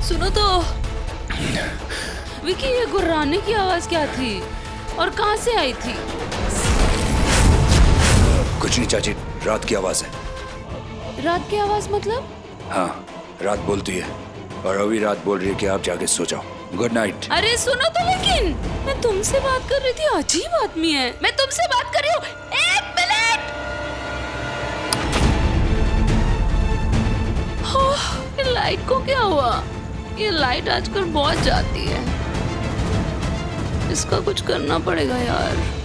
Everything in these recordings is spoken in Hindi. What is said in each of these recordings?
सुनो तो विकी, ये गुर्राने की आवाज क्या थी और कहां से आई थी? कुछ नहीं चाची, रात की आवाज है। रात की आवाज मतलब? हाँ, रात बोलती है और अभी रात बोल रही है कि आप जाके सो जाओ। Good night. अरे सुनो तो, लेकिन मैं तुमसे बात कर रही थी। अजीब आदमी है। मैं तुमसे बात कर रही हूँ। एक मिनट। ये लाइट को क्या हुआ? ये लाइट आजकल बहुत जाती है। इसका कुछ करना पड़ेगा यार।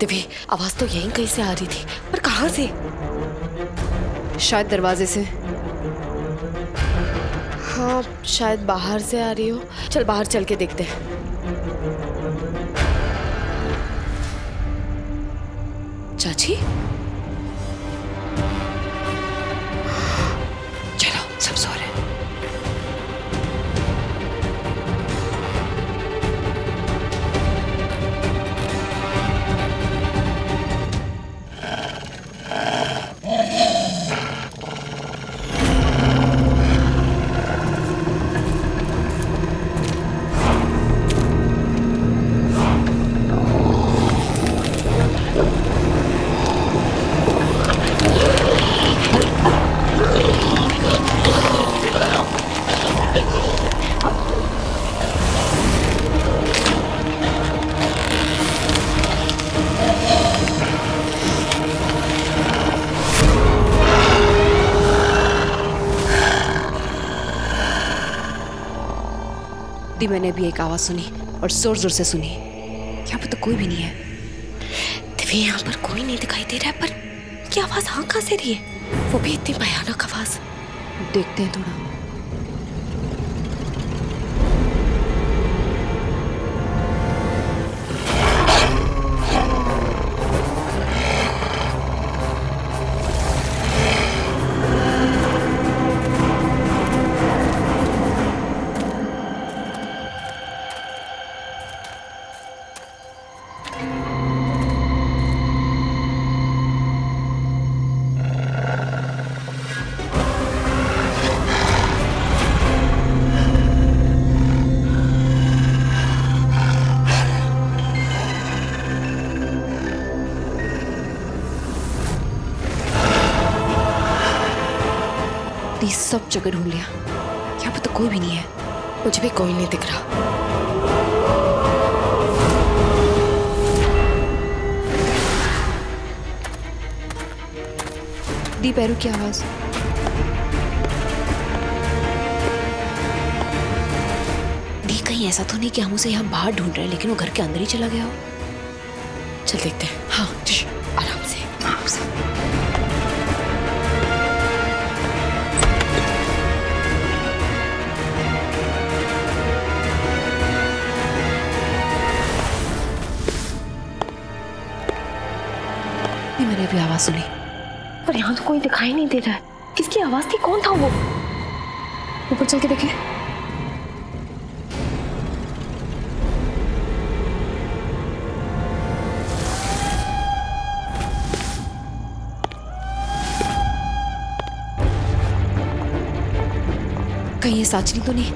दिव्य, आवाज तो यहीं कहीं से आ रही थी, पर कहां से? शायद दरवाजे से। हाँ, शायद बाहर से आ रही हो। चल बाहर चल के देखते हैं। चाची, चलो सब सो रहे हैं। मैंने भी एक आवाज सुनी और जोर जोर से सुनी। यहाँ पर तो कोई भी नहीं है। दिव्य, यहाँ पर कोई नहीं दिखाई दे रहा है, पर ये आवाज हाँ कहाँ से रही है? वो भी इतनी भयानक आवाज। देखते हैं थोड़ा। सब जगह ढूंढ लिया, यहाँ पे तो कोई भी नहीं है। मुझे भी कोई नहीं दिख रहा। दी पैरों की आवाज। दी, कहीं ऐसा तो नहीं कि हम उसे यहाँ बाहर ढूंढ रहे हैं लेकिन वो घर के अंदर ही चला गया हो? चल देखते हैं। हाँ आराम से। मैंने भी आवाज सुनी, पर यहाँ तो कोई दिखाई नहीं दे रहा है। किसकी आवाज थी? कौन था वो? ऊपर चल के देखें। कहीं ये साचनी तो नहीं?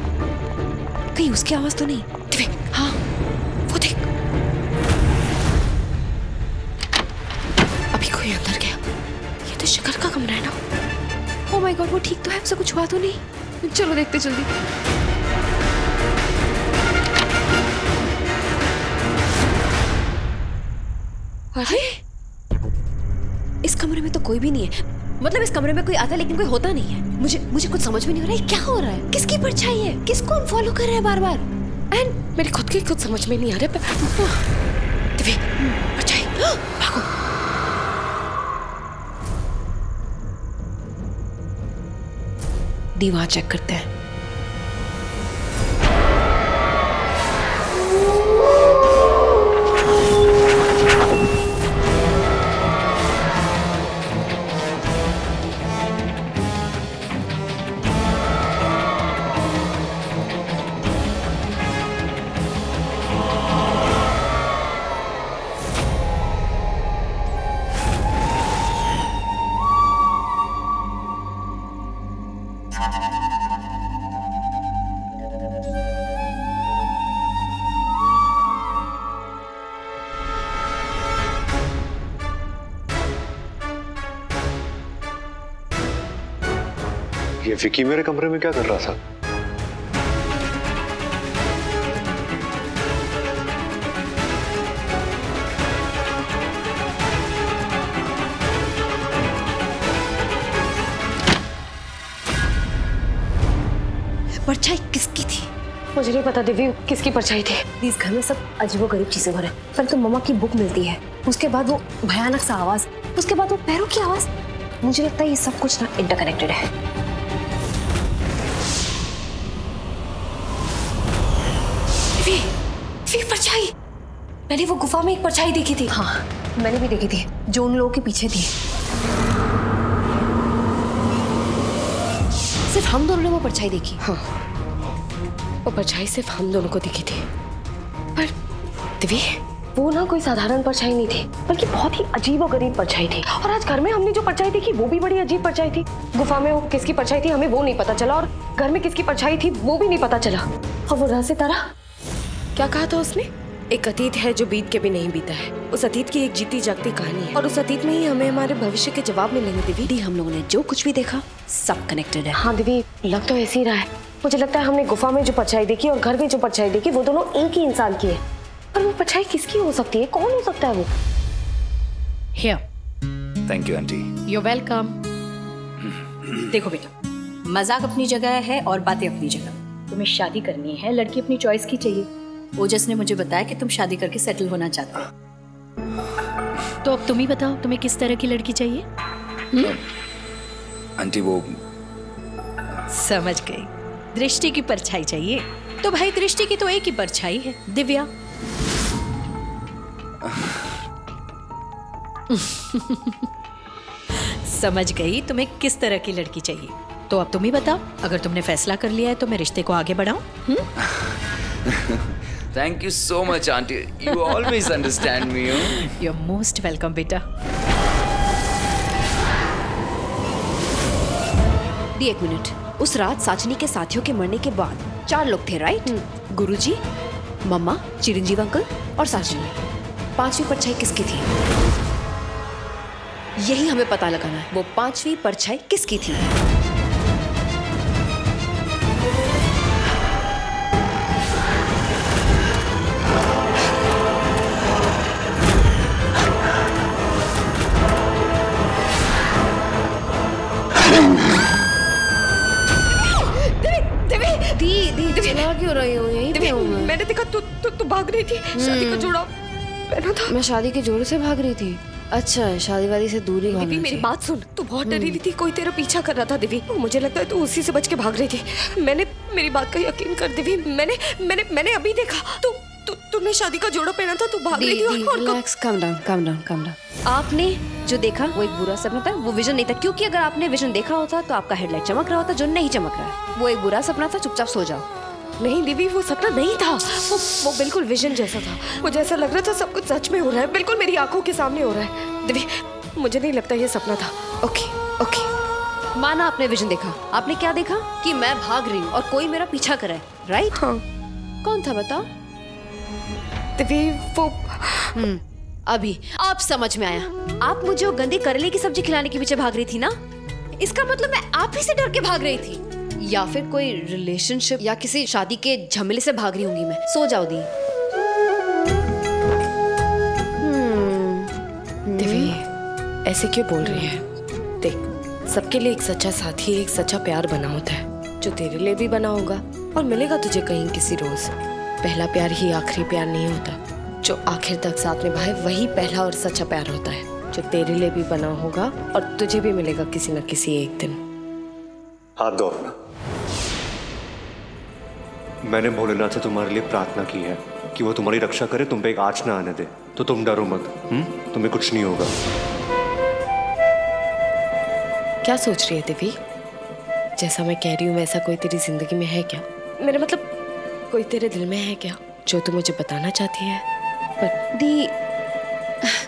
कहीं उसकी आवाज तो नहीं? हाँ, वो देख। अभी कोई अंदर गया। ये तो शिखर का कमरा है ना? ओह माय गॉड, वो ठीक तो है, उसे कुछ हुआ तो नहीं? चलो देखते जल्दी। अरे इस कमरे में तो कोई भी नहीं है। मतलब इस कमरे में कोई आता है लेकिन कोई होता नहीं है। मुझे कुछ समझ में नहीं आ रहा है क्या हो रहा है। किसकी परछाई है? किसको हम फॉलो कर रहे हैं बार बार? एंड मेरे खुद के कुछ समझ में नहीं आ रहा है। दिव्य, परछाई, भागो। दी वहां चेक करते हैं। ये विकी मेरे कमरे में क्या कर रहा था? परछाई किसकी थी? मुझे नहीं पता दिव्य किसकी परछाई थी। इस घर में सब अजीबोगरीब चीजें हो रही हैं। पहले तो मम्मा की बुक मिलती है, उसके बाद वो भयानक सा आवाज, उसके बाद वो पैरों की आवाज। मुझे लगता है ये सब कुछ ना इंटरकनेक्टेड है। दिव्य, परछाई। मैंने वो गुफा में एक परछाई देखी थी। हाँ, मैंने भी देखी थी, जो उन लोगों के पीछे थी। सिर्फ हम दोनों ने वो परछाई देखी। हाँ, वो परछाई सिर्फ हम दोनों को दिखी थी। पर दिव्य, वो ना कोई साधारण परछाई नहीं थी, बल्कि बहुत ही अजीब और गरीब परछाई थी। और आज घर में हमने जो परछाई देखी वो भी बड़ी अजीब परछाई थी। गुफा में वो किसकी परछाई थी हमें वो नहीं पता चला, और घर में किसकी परछाई थी वो भी नहीं पता चला। और वो राज सितारा, क्या कहा था उसने? एक अतीत है जो बीत के भी नहीं बीता है। उस अतीत की एक जीती जागती कहानी है, और उस अतीत में ही हमें हमारे भविष्य के जवाब मिलेंगे। दिव्य, हम लोगों ने जो कुछ भी देखा सब कनेक्टेड है। हाँ दिव्य, लग तो ऐसे ही रहा है। मुझे लगता है हमने गुफा में जो परछाई देखी और घर में जो परछाई देखी वो दोनों एक ही इंसान की है। पर वो परछाई किसकी हो सकती है? कौन हो सकता है वो? Here. Thank you aunty. You're welcome. देखो बेटा, मजाक अपनी जगह है और बातें अपनी जगह। तुम्हें शादी करनी है, लड़की अपनी चॉइस की चाहिए। ओजस ने मुझे बताया कि तुम शादी करके सेटल होना चाहते हो। तो अब तुम ही बताओ, तुम्हें किस तरह की लड़की चाहिए? आंटी वो समझ गई, दृष्टि की परछाई चाहिए। तो भाई दृष्टि की तो एक ही परछाई है, दिव्या। समझ गई, तुम्हें किस तरह की लड़की चाहिए। तो अब तुम ही बताओ, अगर तुमने फैसला कर लिया है तो मैं रिश्ते को आगे बढ़ाऊं? Thank you so much aunty, you always understand me. You are most welcome बेटा। दी एक मिनट, उस रात साचनी के साथियों के मरने के बाद 4 लोग थे, राइट? गुरुजी, मम्मा, चिरंजीव अंकल और साचनी। 5वीं परछाई किसकी थी? यही हमें पता लगाना है, वो 5वीं परछाई किसकी थी? चला क्यों रही हो? यहीं पे हूँ मैं। मैंने देखा तू भाग रही थी। शादी का जोड़ा पहना था। मैं शादी के जोड़े से भाग रही थी। अच्छा, शादी वादी से दूरी भागना दिव्य, मेरी चाहिए। बात सुन, तू बहुत डरी हुई थी, कोई तेरा पीछा कर रहा था दिव्य। मुझे लगता है तू उसी से बच के भाग रही थी। मैंने मेरी बात का यकीन कर दिव्य, मैंने अभी देखा तूने शादी का जोड़ा पहना था, तू भाग रही थी। और रिलैक्स, काम डाउन। आपने जो देखा वो एक बुरा सपना था, वो विजन नहीं था। क्योंकि अगर आपने विजन देखा होता तो आपका हेडलाइट चमक रहा होता, जो नहीं चमक रहा है। वो एक बुरा सपना था, चुपचाप सो जाओ। नहीं दिव्य, वो सपना नहीं था, वो बिल्कुल विजन जैसा था। मुझे ऐसा लग रहा था सब कुछ सच में हो रहा है, बिल्कुल मेरी आंखों के सामने हो रहा है। दिव्य, मुझे नहीं लगता ये सपना था। ओके माना आपने विजन देखा। आपने क्या देखा? कि मैं भाग रही हूँ और कोई मेरा पीछा करे, राइट? हाँ। कौन था बताओ? दिव्य, वो अभी आप समझ में आया। आप मुझे वो गंदी करेले की सब्जी खिलाने के पीछे भाग रही थी ना? इसका मतलब मैं आप ही से डर के भाग रही थी, या फिर कोई रिलेशनशिप या किसी शादी के झमेले से भाग रही होंगी मैं। सो जाओ दी। दिव्य, ऐसे क्यों बोल रही है? देख, सबके लिए एक सच्चा साथी, एक सच्चा प्यार बना होता है, जो तेरे लिए भी बना होगा और मिलेगा तुझे कहीं किसी रोज। पहला प्यार ही आखिरी प्यार नहीं होता, जो आखिर तक साथ निभाए वही पहला और सच्चा प्यार होता है, जो तेरे लिए भी बना होगा और तुझे भी मिलेगा किसी न किसी एक दिन। हाथ दो अपना। मैंने भोलेनाथ से तुम्हारे लिए प्रार्थना की है कि वो तुम्हारी रक्षा करे, तुम पे एक आँच ना आने दे, तो तुम डरो मत। तुम्हें कुछ नहीं होगा। क्या सोच रही है दिव्य? जैसा मैं कह रही हूँ वैसा कोई तेरी जिंदगी में है क्या? मेरा मतलब कोई तेरे दिल में है क्या जो तू मुझे बताना चाहती है? पर दी,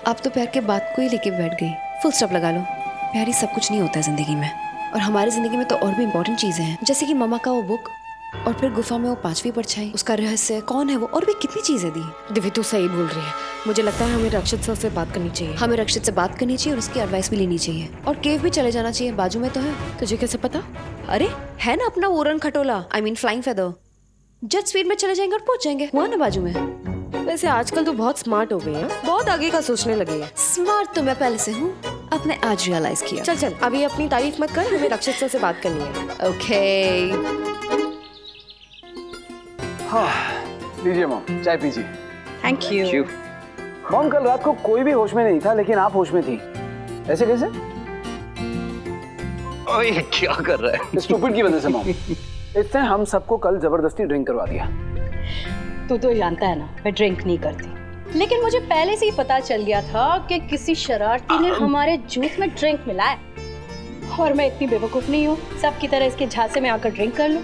आप तो प्यार के बात को ही लेके बैठ गई। फुल स्टॉप लगा लो। प्यार ही सब कुछ नहीं होता है जिंदगी में, और हमारी जिंदगी में तो और भी इम्पोर्टेंट चीजें हैं, जैसे कि ममा का वो बुक, और फिर गुफा में वो 5वीं परछाई, उसका रहस्य, कौन है वो, और भी कितनी चीजें दी। दिव्य, तू सही बोल रही है। मुझे लगता है हमें रक्षित सर से बात करनी चाहिए। हमें रक्षित से बात करनी चाहिए और उसकी एडवाइस भी लेनी चाहिए, और केव भी चले जाना चाहिए, बाजू में तो है। तुझे कैसे पता? अरे है ना अपना उड़न खटोला, I mean flying feather. Jet speed में चले जाएंगे और पहुंच जाएंगे, हुआ ना बाजू में। वैसे आजकल तो बहुत स्मार्ट हो गई है, बहुत आगे का सोचने लगी है। स्मार्ट तो मैं पहले से हूँ, आपने आज रियलाइज किया। चल चल, अभी अपनी तारीफ मत कर, हमें रक्षित सर से बात करनी है। ओके। हाँ, लीजिए मॉम, चाय पीजिए। Thank you. मॉम, कल रात को कोई भी होश में नहीं था, लेकिन आप होश में थी। ऐसे कैसे? ओए, क्या कर रहा है? स्टूपिड की वजह से मॉम। इसने हम सबको कल जबरदस्ती ड्रिंक करवा दिया। तू तो जानता है ना, मैं ड्रिंक नहीं करती, लेकिन मुझे पहले से ही पता चल गया था कि किसी शरारती ने हमारे जूस में ड्रिंक मिलाया, और मैं इतनी बेवकूफ नहीं हूँ सबकी तरह इसके झांसे में आकर ड्रिंक कर लूं।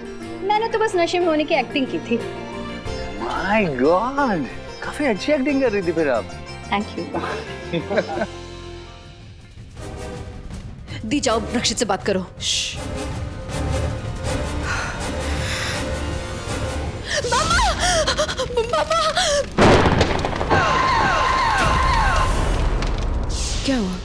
मैंने तो बस नशे में होने की एक्टिंग की थी। माय गॉड, काफी अच्छी एक्टिंग कर रही थी फिर आप। Thank you. दी, जाओ रक्षित से बात करो। क्या हुआ?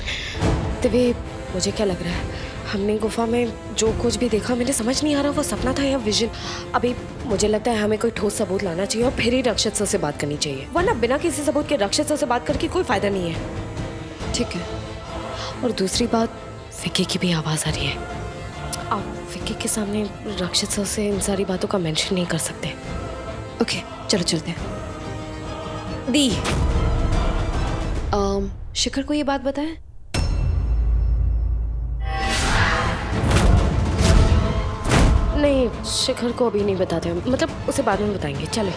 दिव्य, मुझे क्या लग रहा है, हमने गुफा में जो कुछ भी देखा, मुझे समझ नहीं आ रहा वो सपना था या विजन। अभी मुझे लगता है हमें कोई ठोस सबूत लाना चाहिए और फिर ही रक्षित सर से बात करनी चाहिए, वरना बिना किसी सबूत के रक्षित सर से बात करके कोई फायदा नहीं है। ठीक है। और दूसरी बात, विक्की की भी आवाज आ रही है। आप विक्की के सामने रक्षित सर से इन सारी बातों का मेंशन नहीं कर सकते। ओके, चलो चलते हैं। दी, शिखर को ये बात बताएं? नहीं, शिखर को अभी नहीं बताते, मतलब उसे बाद में बताएंगे। चलो।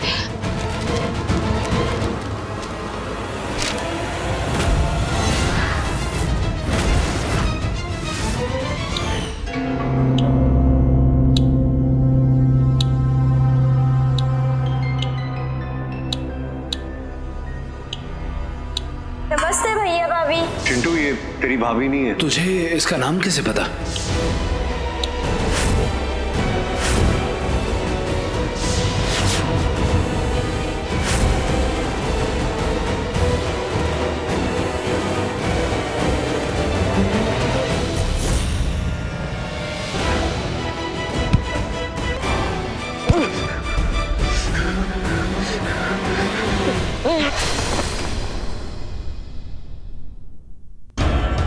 नमस्ते भैया भाभी। चिंटू, ये तेरी भाभी नहीं है। तुझे इसका नाम कैसे पता?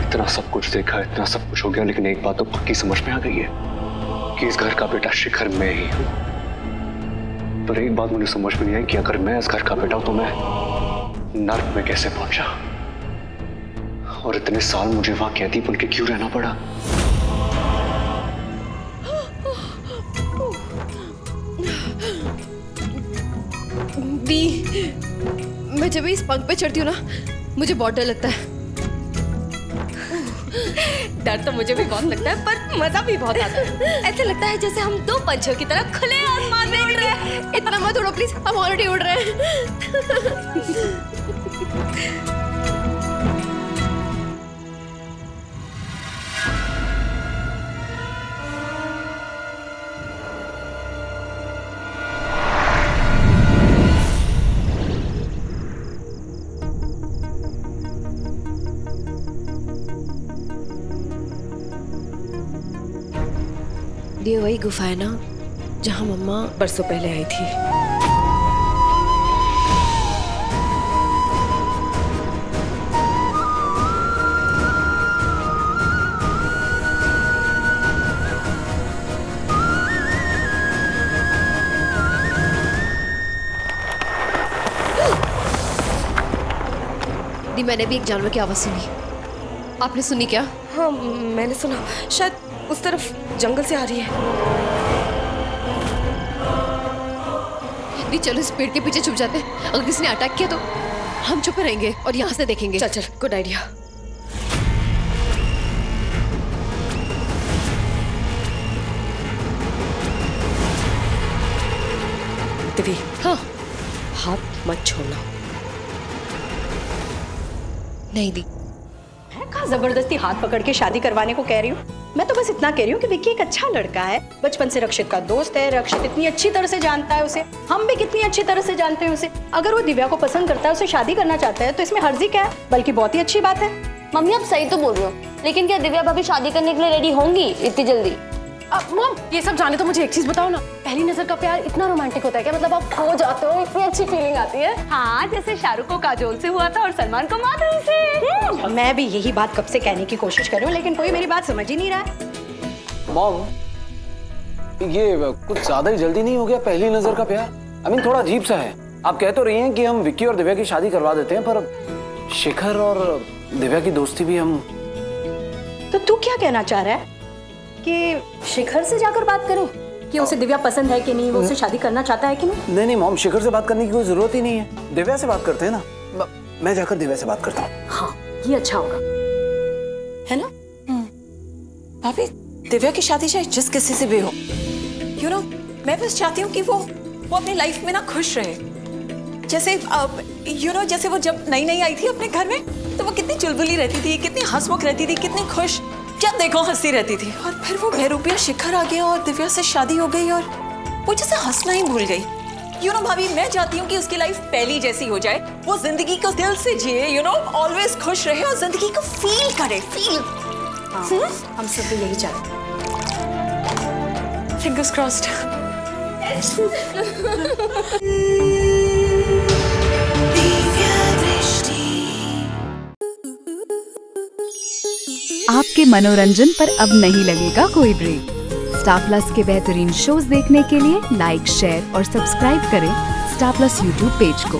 इतना सब कुछ देखा, इतना सब कुछ हो गया, लेकिन एक बात तो पक्की समझ में आ गई है कि इस घर का बेटा शिखर मैं ही हूं। पर एक बात मुझे समझ में नहीं आई कि अगर मैं इस घर का बेटा हूं तो मैं नर्क में कैसे पहुंचा, और इतने साल मुझे वहां कैदी बन के क्यों रहना पड़ा। दी, मैं जब भी इस पंख पे चढ़ती हूँ ना, मुझे बहुत डर लगता है। डर तो मुझे भी बहुत लगता है पर मजा भी बहुत आता है। ऐसे लगता है जैसे हम दो पंछियों की तरह खुले आसमान में उड़ रहे हैं। इतना मत उड़ो प्लीज, हम ऑलरेडी उड़ रहे हैं। ये वही गुफा है ना जहाँ मम्मा बरसों पहले आई थी। दी, मैंने भी एक जानवर की आवाज सुनी। आपने सुनी क्या? हाँ मैंने सुना, शायद उस तरफ जंगल से आ रही है। दी चलो इस पेड़ के पीछे छुप जाते हैं, अगर किसी ने अटैक किया तो हम चुप रहेंगे और यहाँ से देखेंगे। चल चल, गुड आइडिया। दिव्य, हाँ हाथ मत छोड़ना। नहीं दी, मैं कहाँ जबरदस्ती हाथ पकड़ के शादी करवाने को कह रही हूँ। मैं तो बस इतना कह रही हूँ कि विक्की एक अच्छा लड़का है, बचपन से रक्षित का दोस्त है, रक्षित इतनी अच्छी तरह से जानता है उसे, हम भी कितनी अच्छी तरह से जानते हैं उसे। अगर वो दिव्या को पसंद करता है, उसे शादी करना चाहता है तो इसमें हर्जी क्या है, बल्कि बहुत ही अच्छी बात है। मम्मी आप सही तो बोल रहे हो, लेकिन क्या दिव्या भाभी शादी करने के लिए रेडी होंगी इतनी जल्दी? मॉम ये सब जाने तो मुझे एक चीज बताओ ना, पहली नजर का प्यार इतना रोमांटिक होता है क्या? मतलब आप खो जाते हो, इतनी अच्छी फीलिंग आती है। हाँ, जैसे शाहरुख को काजोल से हुआ था और सलमान को माधुरी से। मैं भी यही बात कब से कहने की कोशिश कर रही हूँ, लेकिन कोई मेरी बात समझ ही नहीं रहा है। मॉम, ये कुछ ज्यादा ही जल्दी नहीं हो गया पहली नजर का प्यार? आई मीन थोड़ा अजीब सा है। आप कह तो रही हैं कि हम विक्की और दिव्या की शादी करवा देते हैं, पर शिखर और दिव्या की दोस्ती भी हम। तो तू क्या कहना चाह रहा है कि शिखर से जाकर बात करूं कि उसे दिव्या पसंद है कि नहीं, वो उससे शादी करना चाहता है कि नहीं? नहीं नहीं मॉम, शिखर से बात करने की कोई जरूरत ही नहीं है, दिव्या से बात करते हैं ना। मैं जाकर दिव्या से बात करता हूँ। हाँ ये अच्छा होगा, है ना? भाभी, दिव्या की शादी चाहे जिस किसी से भी हो, यू नो, मैं बस चाहती हूँ कि वो अपनी लाइफ में ना खुश रहे। जैसे यू नो, जैसे वो जब नई नई आई थी अपने घर में तो वो कितनी चुलबुली रहती थी, कितनी हंसमुख रहती थी, कितनी खुश, जब देखो हंसती रहती थी। और फिर वो बहरूपिया शिखर आ गया और दिव्या से शादी हो गई और वो जैसे हंसना ही भूल गई। यू नो भाभी, मैं चाहती हूँ कि उसकी लाइफ पहली जैसी हो जाए, वो जिंदगी को दिल से जिए, यू नो, ऑलवेज खुश रहे और जिंदगी को फील करे, फील। हम सब भी यही चाहते हैं। Fingers crossed. आपके मनोरंजन पर अब नहीं लगेगा कोई ब्रेक। स्टार प्लस के बेहतरीन शोज देखने के लिए लाइक, शेयर और सब्सक्राइब करें स्टार प्लस यूट्यूब पेज को।